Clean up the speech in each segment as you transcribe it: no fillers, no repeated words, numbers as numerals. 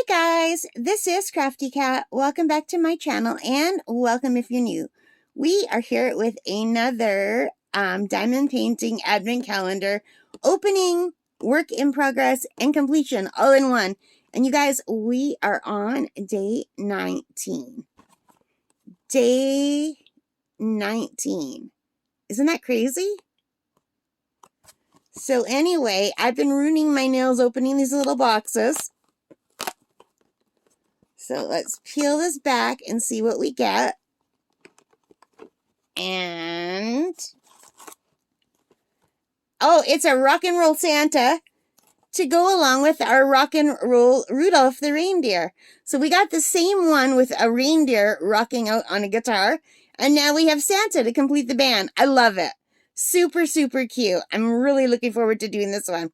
guys, this is Crafty Cat. Welcome back to my channel and welcome if you're new. We are here with another diamond painting advent calendar opening, work in progress, and completion all in one. And you guys, we are on day 19. Day 19. Isn't that crazy? So anyway, I've been ruining my nails opening these little boxes. So let's peel this back and see what we get. And oh, it's a rock and roll Santa to go along with our rock and roll Rudolph the reindeer. So we got the same one with a reindeer rocking out on a guitar. And now we have Santa to complete the band. I love it. Super, super cute. I'm really looking forward to doing this one.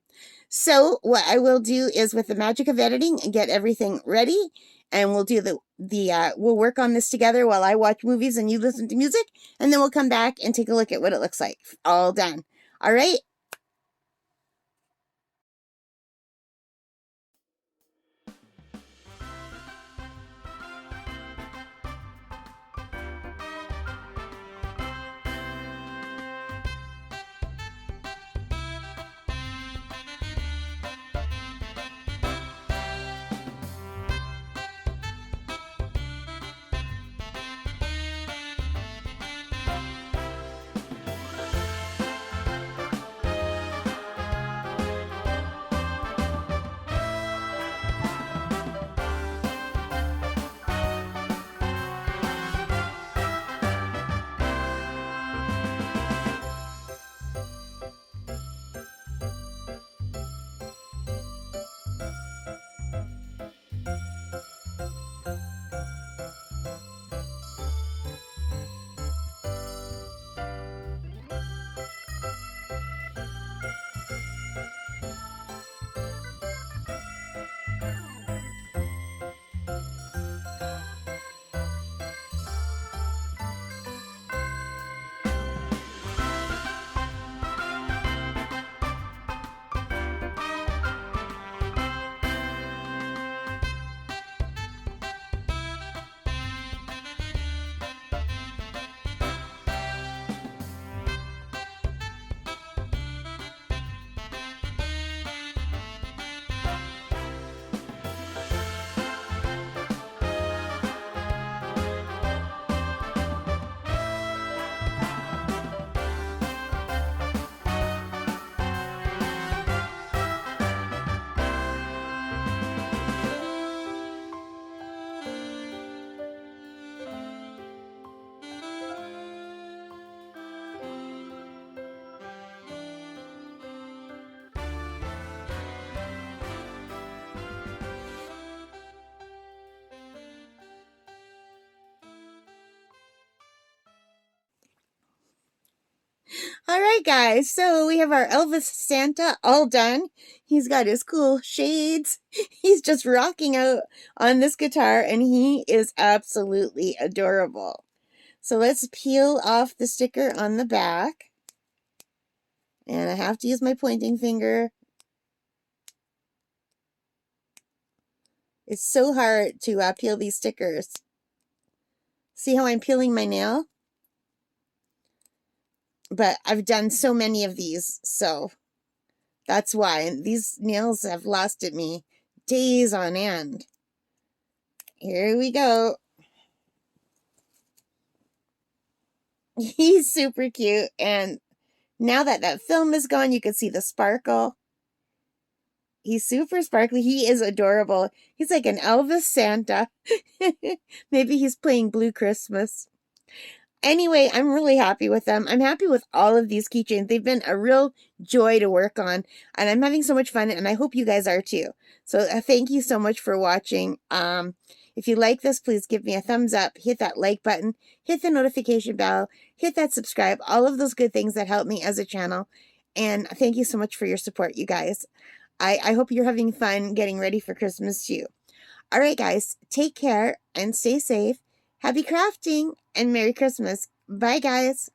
So what I will do is, with the magic of editing, get everything ready. And we'll do we'll work on this together while I watch movies and you listen to music. And then we'll come back and take a look at what it looks like. All done. All right. All right, guys, so we have our Elvis Santa all done. He's got his cool shades. He's just rocking out on this guitar, and he is absolutely adorable. So let's peel off the sticker on the back. And I have to use my pointing finger. It's so hard to peel these stickers. See how I'm peeling my nail? But I've done so many of these, so that's why. And these nails have lasted me days on end. Here we go. He's super cute. And now that that film is gone, you can see the sparkle. He's super sparkly. He is adorable. He's like an Elvis Santa. Maybe he's playing Blue Christmas. Anyway, I'm really happy with them. I'm happy with all of these keychains. They've been a real joy to work on, and I'm having so much fun, and I hope you guys are too. So thank you so much for watching. If you like this, please give me a thumbs up, hit that like button, hit the notification bell, hit that subscribe, all of those good things that help me as a channel. And thank you so much for your support, you guys. I hope you're having fun getting ready for Christmas too. All right, guys, take care and stay safe. Happy crafting and Merry Christmas. Bye, guys.